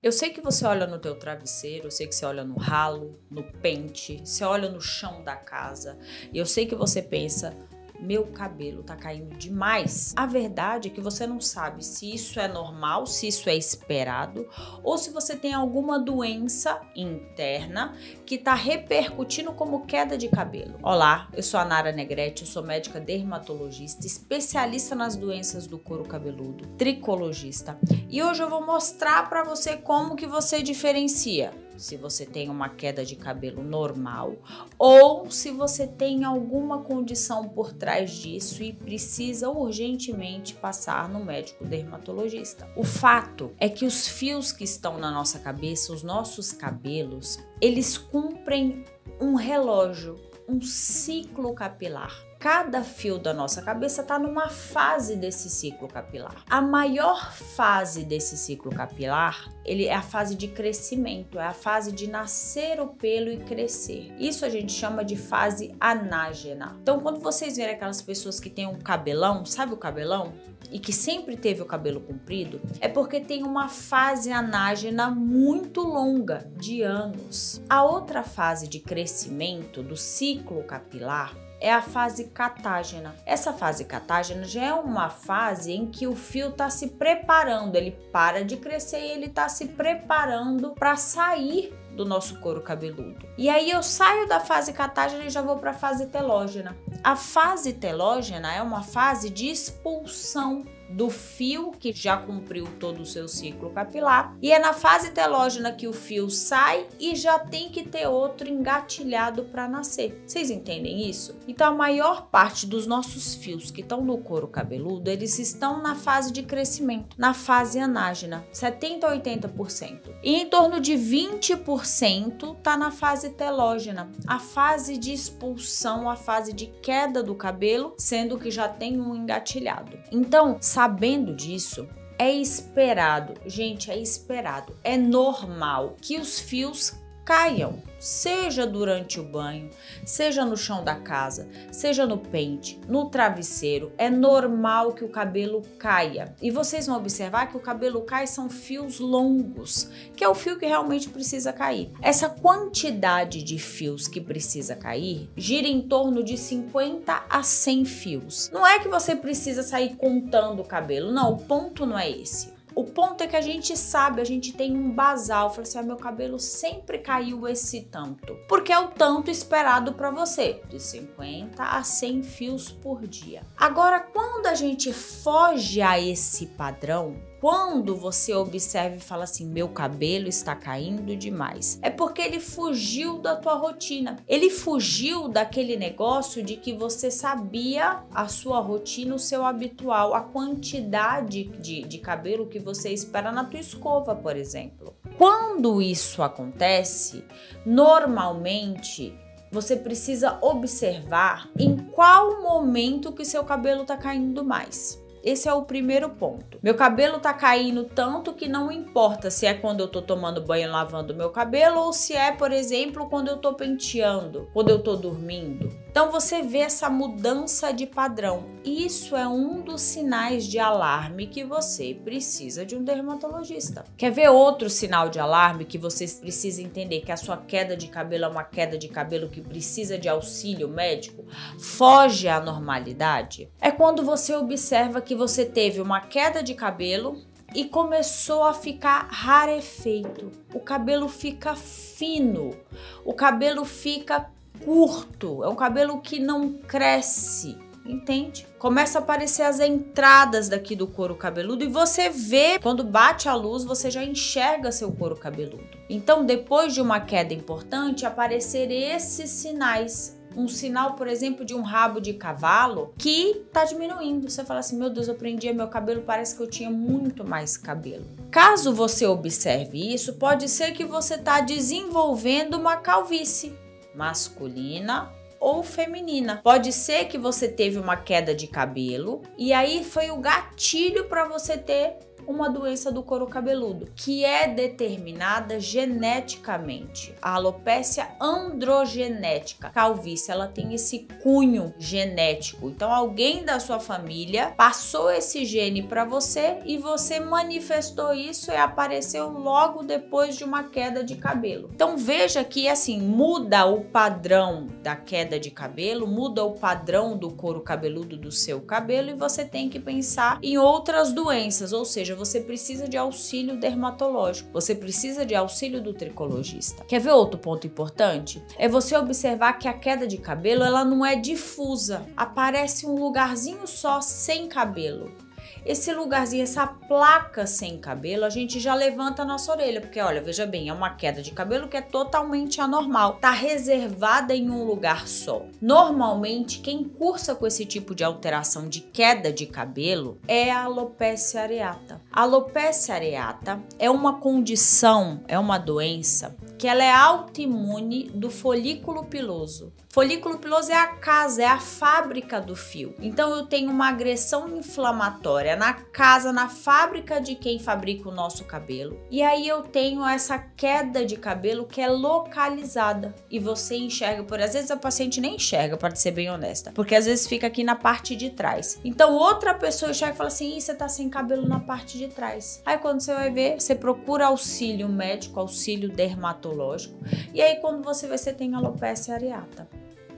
Eu sei que você olha no teu travesseiro, eu sei que você olha no ralo, no pente, você olha no chão da casa e eu sei que você pensa, meu cabelo tá caindo demais. A verdade é que você não sabe se isso é normal, se isso é esperado ou se você tem alguma doença interna que tá repercutindo como queda de cabelo. Olá, eu sou a Nara Negrete, eu sou médica dermatologista, especialista nas doenças do couro cabeludo, tricologista. E hoje eu vou mostrar para você como que você diferencia se você tem uma queda de cabelo normal ou se você tem alguma condição por trás disso e precisa urgentemente passar no médico dermatologista. O fato é que os fios que estão na nossa cabeça, os nossos cabelos, eles cumprem um relógio, um ciclo capilar. Cada fio da nossa cabeça está numa fase desse ciclo capilar. A maior fase desse ciclo capilar, ele é a fase de crescimento, é a fase de nascer o pelo e crescer. Isso a gente chama de fase anágena. Então, quando vocês verem aquelas pessoas que têm um cabelão, sabe o cabelão? E que sempre teve o cabelo comprido, é porque tem uma fase anágena muito longa, de anos. A outra fase de crescimento do ciclo capilar é a fase catágena. Essa fase catágena já é uma fase em que o fio está se preparando, ele para de crescer e ele está se preparando para sair do nosso couro cabeludo. E aí eu saio da fase catágena e já vou para a fase telógena. A fase telógena é uma fase de expulsão do fio que já cumpriu todo o seu ciclo capilar, e é na fase telógena que o fio sai e já tem que ter outro engatilhado para nascer. Vocês entendem isso? Então a maior parte dos nossos fios que estão no couro cabeludo, eles estão na fase de crescimento, na fase anágena, 70 a 80%. E em torno de 20% está na fase telógena, a fase de expulsão, a fase de queda do cabelo, sendo que já tem um engatilhado. Então, sabendo disso, é esperado, gente, é esperado, é normal que os fios caiam, seja durante o banho, seja no chão da casa, seja no pente, no travesseiro, é normal que o cabelo caia. E vocês vão observar que o cabelo cai são fios longos, que é o fio que realmente precisa cair. Essa quantidade de fios que precisa cair gira em torno de 50 a 100 fios. Não é que você precisa sair contando o cabelo, não, o ponto não é esse. O ponto é que a gente sabe, a gente tem um basal. Fala assim, meu cabelo sempre caiu esse tanto. Porque é o tanto esperado para você, de 50 a 100 fios por dia. Agora, quando a gente foge a esse padrão, quando você observa e fala assim, meu cabelo está caindo demais, é porque ele fugiu da tua rotina. Ele fugiu daquele negócio de que você sabia a sua rotina, o seu habitual, a quantidade de cabelo que você espera na tua escova, por exemplo. Quando isso acontece, normalmente você precisa observar em qual momento que seu cabelo está caindo mais. Esse é o primeiro ponto. Meu cabelo tá caindo tanto que não importa se é quando eu tô tomando banho lavando meu cabelo ou se é, por exemplo, quando eu tô penteando, quando eu tô dormindo. Então você vê essa mudança de padrão. Isso é um dos sinais de alarme que você precisa de um dermatologista. Quer ver outro sinal de alarme que você precisa entender que a sua queda de cabelo é uma queda de cabelo que precisa de auxílio médico? Foge à normalidade? É quando você observa que você teve uma queda de cabelo e começou a ficar rarefeito. O cabelo fica fino, o cabelo fica curto, é um cabelo que não cresce, entende? Começa a aparecer as entradas daqui do couro cabeludo e você vê, quando bate a luz, você já enxerga seu couro cabeludo. Então, depois de uma queda importante, aparecer esses sinais. Um sinal, por exemplo, de um rabo de cavalo que tá diminuindo. Você fala assim, meu Deus, eu prendia meu cabelo, parece que eu tinha muito mais cabelo. Caso você observe isso, pode ser que você tá desenvolvendo uma calvície masculina ou feminina. Pode ser que você teve uma queda de cabelo e aí foi o gatilho para você ter uma doença do couro cabeludo, que é determinada geneticamente. A alopécia androgenética, calvície, ela tem esse cunho genético. Então, alguém da sua família passou esse gene para você e você manifestou isso e apareceu logo depois de uma queda de cabelo. Então, veja que assim, muda o padrão da queda de cabelo, muda o padrão do couro cabeludo do seu cabelo e você tem que pensar em outras doenças, ou seja, você precisa de auxílio dermatológico, você precisa de auxílio do tricologista. Quer ver outro ponto importante? É você observar que a queda de cabelo, ela não é difusa, aparece um lugarzinho só sem cabelo. Esse lugarzinho, essa placa sem cabelo, a gente já levanta a nossa orelha, porque olha, veja bem, é uma queda de cabelo que é totalmente anormal, tá reservada em um lugar só. Normalmente, quem cursa com esse tipo de alteração de queda de cabelo é a alopécia areata. A alopécia areata é uma condição, é uma doença que ela é autoimune do folículo piloso. Folículo piloso é a casa, é a fábrica do fio. Então eu tenho uma agressão inflamatória na casa, na fábrica de quem fabrica o nosso cabelo. E aí eu tenho essa queda de cabelo que é localizada. E você enxerga, por às vezes a paciente nem enxerga, para ser bem honesta, porque às vezes fica aqui na parte de trás. Então outra pessoa enxerga e fala assim: você tá sem cabelo na parte de trás. Aí quando você vai ver, você procura auxílio médico, auxílio dermatológico. E aí quando você vê, você tem alopecia areata.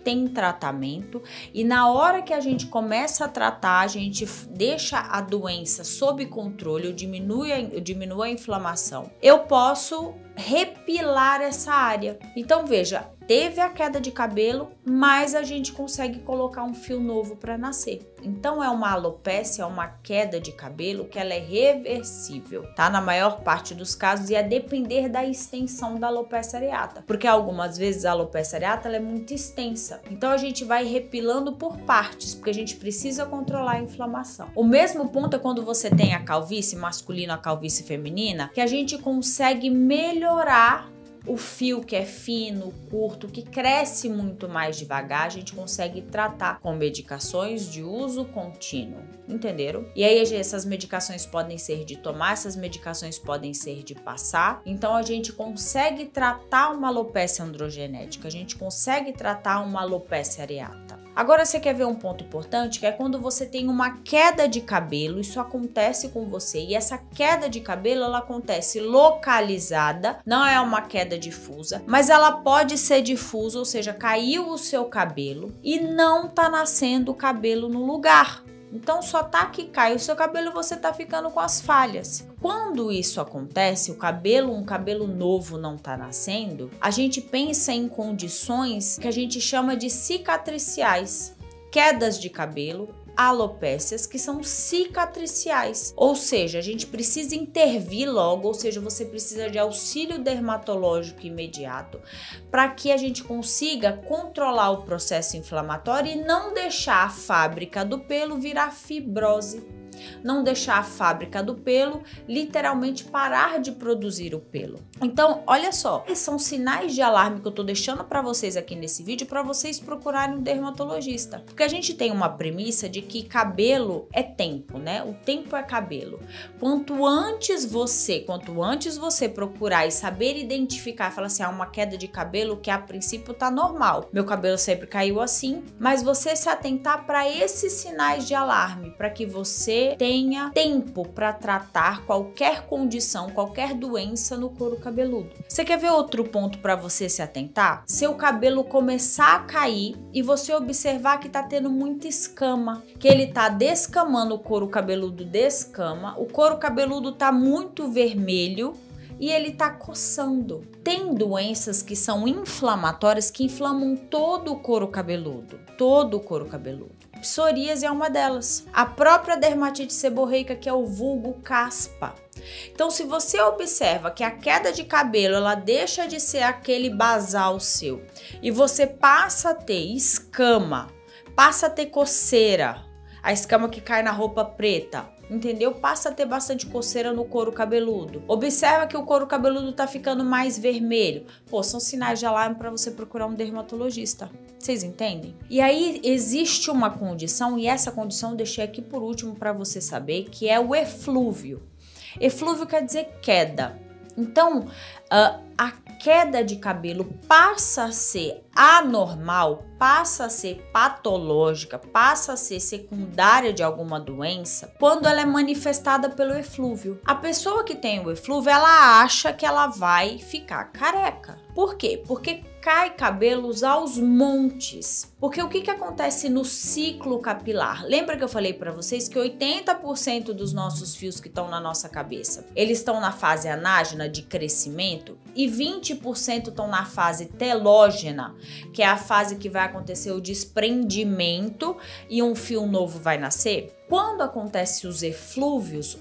Tem tratamento e na hora que a gente começa a tratar, a gente deixa a doença sob controle, eu diminuo a inflamação, eu posso repilar essa área. Então veja, teve a queda de cabelo, mas a gente consegue colocar um fio novo para nascer. Então é uma alopécia, é uma queda de cabelo que ela é reversível, tá? Na maior parte dos casos, e a depender da extensão da alopécia areata, porque algumas vezes a alopécia areata ela é muito extensa. Então a gente vai repilando por partes, porque a gente precisa controlar a inflamação. O mesmo ponto é quando você tem a calvície masculina, a calvície feminina, que a gente consegue melhorar o fio que é fino, curto, que cresce muito mais devagar, a gente consegue tratar com medicações de uso contínuo, entenderam? E aí essas medicações podem ser de tomar, essas medicações podem ser de passar, então a gente consegue tratar uma alopécia androgenética, a gente consegue tratar uma alopécia areata. Agora você quer ver um ponto importante, que é quando você tem uma queda de cabelo, isso acontece com você, e essa queda de cabelo ela acontece localizada, não é uma queda difusa, mas ela pode ser difusa, ou seja, caiu o seu cabelo e não tá nascendo o cabelo no lugar. Então só tá que cai o seu cabelo e você tá ficando com as falhas. Quando isso acontece, um cabelo novo não tá nascendo, a gente pensa em condições que a gente chama de cicatriciais, quedas de cabelo, alopécias que são cicatriciais, ou seja, a gente precisa intervir logo, ou seja, você precisa de auxílio dermatológico imediato para que a gente consiga controlar o processo inflamatório e não deixar a fábrica do pelo virar fibrose. Não deixar a fábrica do pelo literalmente parar de produzir o pelo. Então, olha só, esses são sinais de alarme que eu tô deixando para vocês aqui nesse vídeo para vocês procurarem um dermatologista. Porque a gente tem uma premissa de que cabelo é tempo, né? O tempo é cabelo. Quanto antes você procurar e saber identificar, falar assim, uma queda de cabelo que a princípio tá normal. Meu cabelo sempre caiu assim, mas você se atentar para esses sinais de alarme, para que você tenha tempo para tratar qualquer condição, qualquer doença no couro cabeludo. Você quer ver outro ponto para você se atentar? Seu cabelo começar a cair e você observar que tá tendo muita escama, que ele tá descamando, o couro cabeludo descama, o couro cabeludo tá muito vermelho e ele tá coçando. Tem doenças que são inflamatórias que inflamam todo o couro cabeludo, Psoríase é uma delas. A própria dermatite seborreica, que é o vulgo caspa. Então, se você observa que a queda de cabelo, ela deixa de ser aquele basal seu e você passa a ter escama, passa a ter coceira, a escama que cai na roupa preta, entendeu? Passa a ter bastante coceira no couro cabeludo. Observa que o couro cabeludo tá ficando mais vermelho. Pô, são sinais de alarme para você procurar um dermatologista. Vocês entendem? E aí existe uma condição, e essa condição eu deixei aqui por último para você saber, que é o eflúvio. Eflúvio quer dizer queda. Então, a queda de cabelo passa a ser anormal, passa a ser patológica, passa a ser secundária de alguma doença quando ela é manifestada pelo eflúvio. A pessoa que tem o eflúvio, ela acha que ela vai ficar careca. Por quê? Porque cai cabelos aos montes. Porque o que acontece no ciclo capilar? Lembra que eu falei para vocês que 80% dos nossos fios que estão na nossa cabeça, eles estão na fase anágena de crescimento e 20% estão na fase telógena, que é a fase que vai acontecer o desprendimento e um fio novo vai nascer? Quando acontece os eflúvios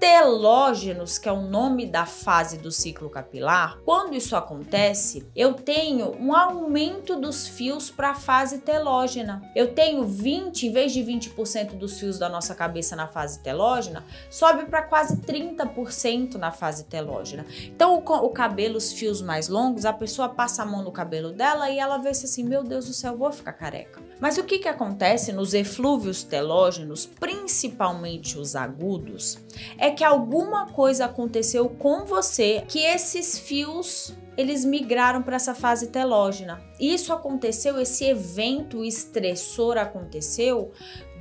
telógenos, que é o nome da fase do ciclo capilar, quando isso acontece, eu tenho um aumento dos fios para a fase telógena. Eu tenho 20, em vez de 20% dos fios da nossa cabeça na fase telógena, sobe para quase 30% na fase telógena. Então, o cabelo, os fios mais longos, a pessoa passa a mão no cabelo dela e ela vê se assim, meu Deus do céu, eu vou ficar careca. Mas o que acontece nos eflúvios telógenos, principalmente os agudos, é que alguma coisa aconteceu com você que esses fios eles migraram para essa fase telógena. Isso aconteceu, esse evento estressor aconteceu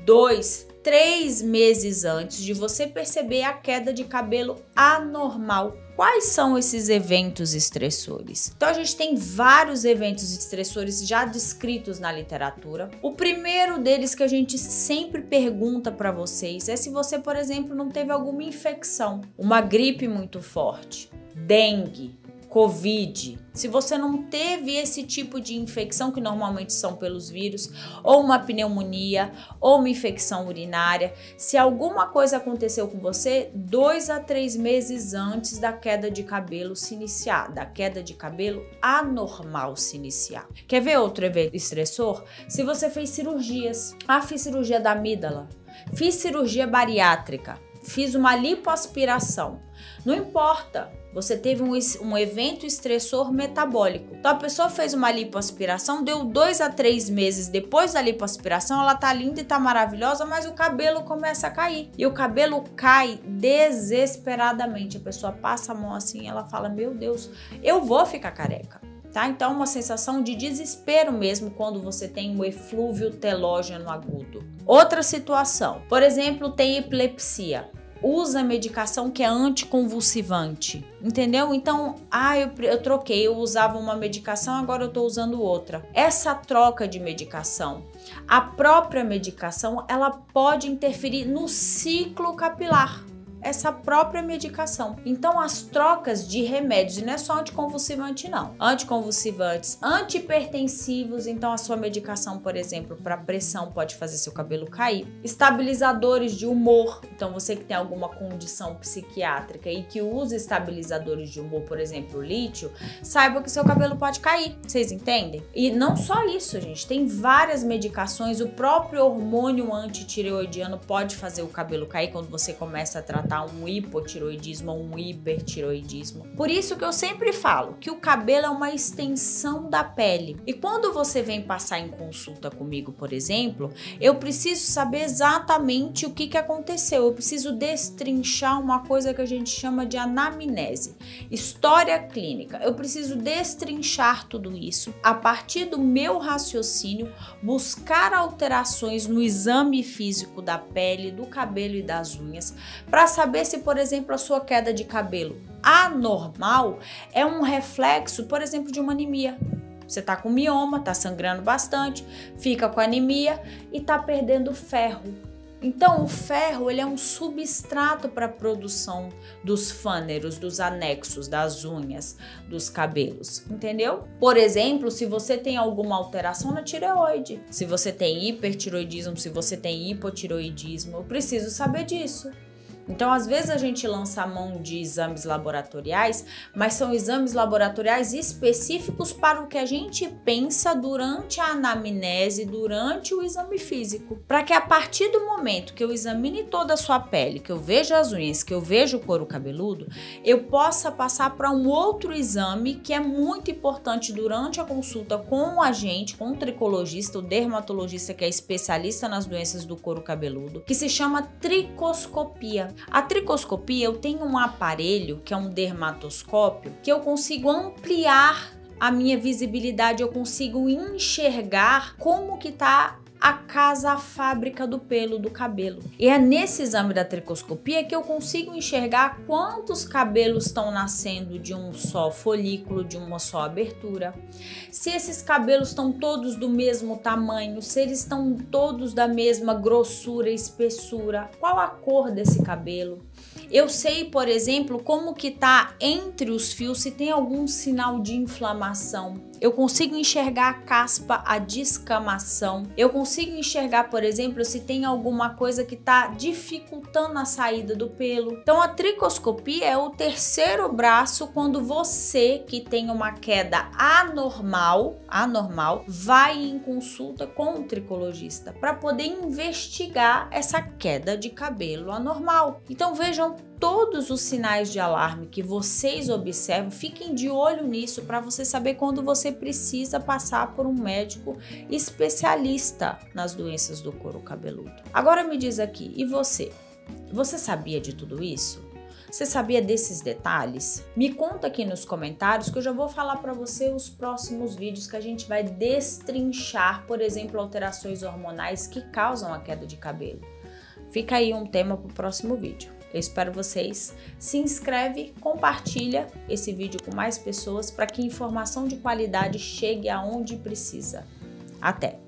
2, 3 meses antes de você perceber a queda de cabelo anormal. Quais são esses eventos estressores? Então a gente tem vários eventos estressores já descritos na literatura. O primeiro deles que a gente sempre pergunta para vocês é se você, por exemplo, não teve alguma infecção, uma gripe muito forte, dengue, Covid. Se você não teve esse tipo de infecção, que normalmente são pelos vírus, ou uma pneumonia, ou uma infecção urinária, se alguma coisa aconteceu com você 2 a 3 meses antes da queda de cabelo se iniciar, da queda de cabelo anormal se iniciar. Quer ver outro evento estressor? Se você fez cirurgias. Fiz cirurgia da amígdala, fiz cirurgia bariátrica, fiz uma lipoaspiração. Não importa. Você teve um evento estressor metabólico. Então a pessoa fez uma lipoaspiração, deu 2 a 3 meses depois da lipoaspiração, ela tá linda e tá maravilhosa, mas o cabelo começa a cair. E o cabelo cai desesperadamente. A pessoa passa a mão assim e ela fala, meu Deus, eu vou ficar careca. Tá? Então uma sensação de desespero mesmo quando você tem um eflúvio telógeno agudo. Outra situação, por exemplo, tem epilepsia. Usa medicação que é anticonvulsivante, entendeu? Então, eu troquei, eu usava uma medicação, agora eu tô usando outra. Essa troca de medicação, a própria medicação, ela pode interferir no ciclo capilar. Essa própria medicação. Então, as trocas de remédios, e não é só anticonvulsivante não, anticonvulsivantes, antihipertensivos, então a sua medicação, por exemplo, para pressão pode fazer seu cabelo cair, estabilizadores de humor, então você que tem alguma condição psiquiátrica e que usa estabilizadores de humor, por exemplo, o lítio, saiba que seu cabelo pode cair, vocês entendem? E não só isso, gente, tem várias medicações, o próprio hormônio antitireoidiano pode fazer o cabelo cair quando você começa a tratar um hipotireoidismo ou um hipertireoidismo. Por isso que eu sempre falo que o cabelo é uma extensão da pele. E quando você vem passar em consulta comigo, por exemplo, eu preciso saber exatamente o que aconteceu. Eu preciso destrinchar uma coisa que a gente chama de anamnese, história clínica. Eu preciso destrinchar tudo isso a partir do meu raciocínio, buscar alterações no exame físico da pele, do cabelo e das unhas, para saber se, por exemplo, a sua queda de cabelo anormal é um reflexo, por exemplo, de uma anemia. Você tá com mioma, tá sangrando bastante, fica com anemia e tá perdendo ferro. Então, o ferro ele é um substrato para a produção dos fâneros, dos anexos, das unhas, dos cabelos, entendeu? Por exemplo, se você tem alguma alteração na tireoide, se você tem hipertireoidismo, se você tem hipotireoidismo, eu preciso saber disso. Então, às vezes a gente lança a mão de exames laboratoriais, mas são exames laboratoriais específicos para o que a gente pensa durante a anamnese, durante o exame físico. Para que a partir do momento que eu examine toda a sua pele, que eu veja as unhas, que eu veja o couro cabeludo, eu possa passar para um outro exame que é muito importante durante a consulta com a gente, com o tricologista, o dermatologista que é especialista nas doenças do couro cabeludo, que se chama tricoscopia. A tricoscopia, eu tenho um aparelho que é um dermatoscópio que eu consigo ampliar a minha visibilidade, eu consigo enxergar como que tá a casa, a fábrica do pelo do cabelo. E é nesse exame da tricoscopia que eu consigo enxergar quantos cabelos estão nascendo de um só folículo, de uma só abertura. Se esses cabelos estão todos do mesmo tamanho, se eles estão todos da mesma grossura, espessura, qual a cor desse cabelo. Eu sei, por exemplo, como que tá entre os fios, se tem algum sinal de inflamação. Eu consigo enxergar a caspa, a descamação. Eu consigo enxergar, por exemplo, se tem alguma coisa que está dificultando a saída do pelo. Então, a tricoscopia é o terceiro braço quando você que tem uma queda anormal, vai em consulta com o tricologista para poder investigar essa queda de cabelo anormal. Então, vejam todos os sinais de alarme que vocês observam, fiquem de olho nisso para você saber quando você precisa passar por um médico especialista nas doenças do couro cabeludo. Agora me diz aqui, e você? Você sabia de tudo isso? Você sabia desses detalhes? Me conta aqui nos comentários que eu já vou falar para você os próximos vídeos que a gente vai destrinchar, por exemplo, alterações hormonais que causam a queda de cabelo. Fica aí um tema para o próximo vídeo. Eu espero vocês. Se inscreve, compartilha esse vídeo com mais pessoas para que informação de qualidade chegue aonde precisa. Até!